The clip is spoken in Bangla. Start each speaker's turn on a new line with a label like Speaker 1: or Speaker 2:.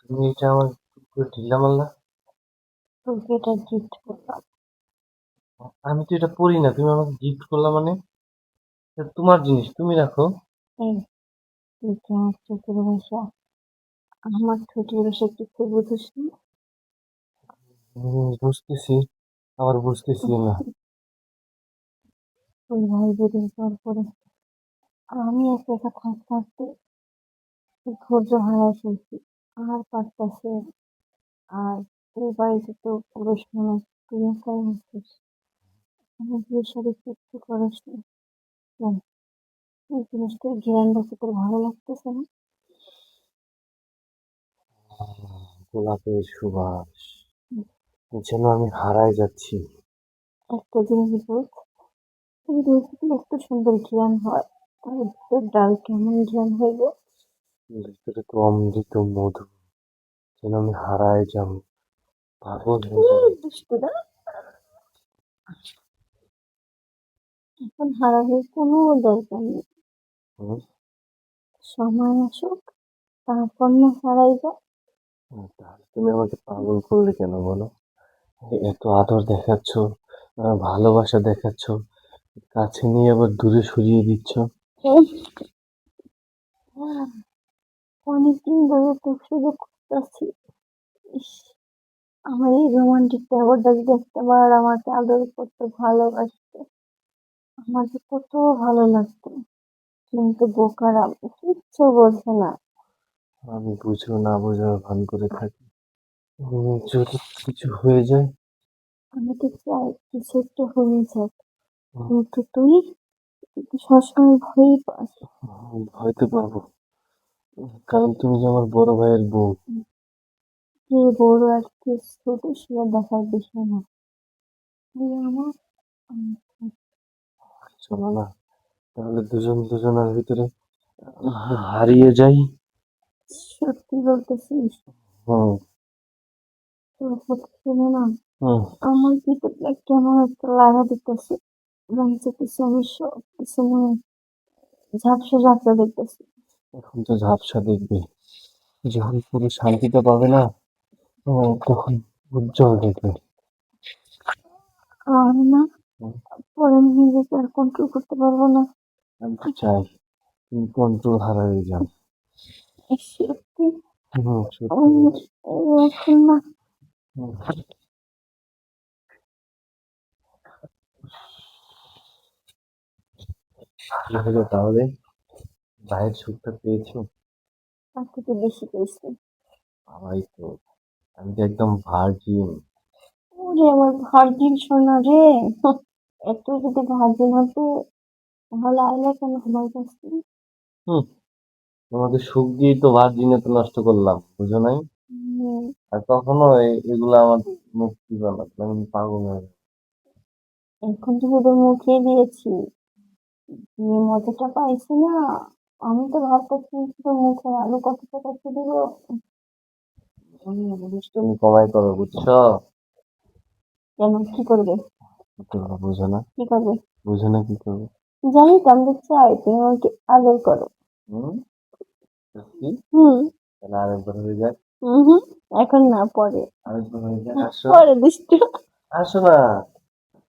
Speaker 1: তুমি এটা আমার পুরো ঢিলা মারলা।
Speaker 2: তোকে এটা গিফট করলাম।
Speaker 1: আমি তো এটা পড়ি না, তুমি আমাকে গিফট করলা মানে? এটা তোমার জিনিস, তুমি রাখো।
Speaker 2: এই, তুই কি আমার চোখের ভাষা, আমার ঠোঁটের ভাষা কিছু বুঝিস না?
Speaker 1: বুঝতেছি, আবার বুঝতেছি না।
Speaker 2: তোর ভাই বেরিয়ে যাওয়ার পরে আমি একা একা থাকতে থাকতে ধৈর্য হারাই ফেলছি। আর পারতাছি না। আর এই বাড়িতে তো পুরুষ মানুষ, তুই একাই আছিস। আমার বিয়ের সাথে কিচ্ছু করিস না কেন? এই জিনিসটা ঘ্রাণটা তোর ভালো লাগতেছে না?
Speaker 1: গোলাপের সুবাস, যেন আমি হারাই যাচ্ছি।
Speaker 2: একটা জিনিস বল, এই রোজগুলো এত সুন্দর ঘ্রাণ হয়, আর তোর ডাল কেমন ঘ্রাণ হইল?
Speaker 1: ভিতরে তো অমৃত মধু, যেন আমি হারাই যাব, পাগল হয়ে যাব।
Speaker 2: দুষ্টু না? এখন হারানোর কোনো দরকার নেই।
Speaker 1: হুম,
Speaker 2: সময় আসুক, তারপর না হারাইবা।
Speaker 1: তাহলে তুমি আমাকে পাগল করলে কেন বলো? এত আদর দেখাচ্ছ, ভালোবাসা দেখাচ্ছ, কাছে নিয়ে আবার দূরে সরিয়ে দিচ্ছ।
Speaker 2: অনেকদিন ধরে তোর শুধু খুঁজতেছি। ইস, আমার এই রোমান্টিক ব্যাপারটা যদি একটাবার আমাকে আদর করতে, ভালোবাসতে, আমার যে কত ভালো লাগতো। কিন্তু বোকারা কিচ্ছু বলছে না।
Speaker 1: আমি বুঝো না বোঝার ভান করে থাকি। যদি কিছু হয়ে যায়?
Speaker 2: আমি তো চাই কিছু একটা হয়ে যাক, কিন্তু তুই তো সবসময় ভয়ই পাস।
Speaker 1: ভয় তো পাবো, কারণ তুমি যে আমার বড় ভাইয়ের বউ।
Speaker 2: কে বড় আর কে ছোট সেটা দেখার বিষয় না। তুই আমার, আমি তোর।
Speaker 1: চলো না, তাহলে দুজন দুজনের ভিতরে হারিয়ে যাই।
Speaker 2: সত্যি বলতেছিস?
Speaker 1: হুম।
Speaker 2: তোর কথা শুনে না
Speaker 1: হুম।
Speaker 2: আমার ভিতরটা কেমন একটা লাগা দিতেছে। মনে হচ্ছে কিছু আমি সব কিছু মনে ঝাপসা ঝাপসা দেখতেছি।
Speaker 1: এখন তো ঝাপসা দেখবে, যখন পুরো শান্তিটা পাবে না, তখন উজ্জ্বল দেখবে।
Speaker 2: আর না,
Speaker 1: হুম,
Speaker 2: পরে আমি নিজেকে আর কন্ট্রোল করতে পারবো না।
Speaker 1: আমি তো চাই তুমি কন্ট্রোল হারিয়ে যাও।
Speaker 2: সত্যি।
Speaker 1: সত্যি
Speaker 2: আমি
Speaker 1: বলছি।
Speaker 2: এখন না,
Speaker 1: হুম, কি হলো তাহলে? ভাইয়ের সুখটা পেয়েছো?
Speaker 2: তার থেকে বেশি পেয়েছি।
Speaker 1: বাবাই তো, আমি তো একদম ভার্জিন।
Speaker 2: ওরে আমার ভার্জিন সোনা রে, এত যদি ভার্জিন হতে তাহলে আইলে কেন আমার কাছে?
Speaker 1: হুম, তোমাকে সুখ দিয়েই তো ভার্জিনিটি নষ্ট করলাম, বুঝো নাই?
Speaker 2: হুম,
Speaker 1: আর কখনো এগুলো আমার মুখ দিবা না, তাহলে আমি পাগল হয়ে যাবো।
Speaker 2: এখন তো শুধু মুখিয়ে দিয়েছি, যে মজাটা পাইছি না, আমি তো ভাবতেছি শুধু মুখে আলু কতটা কষ্ট দিব।
Speaker 1: তুমি কমাই করো, বুঝছো?
Speaker 2: কেন, কি করবে?
Speaker 1: কি করবো বুঝো না?
Speaker 2: কি করবে?
Speaker 1: বুঝো না কি করবো?
Speaker 2: জানি তো, আমি তো চাই তুমি আমাকে আদর করো।
Speaker 1: হুম, সত্যি?
Speaker 2: হুম।
Speaker 1: তাহলে আরেকবার হয়ে যাক।
Speaker 2: হুম, এখন না, পরে।
Speaker 1: আরেকবার হয়ে যাক, আসো।
Speaker 2: পরে দুষ্টু।
Speaker 1: আসো না।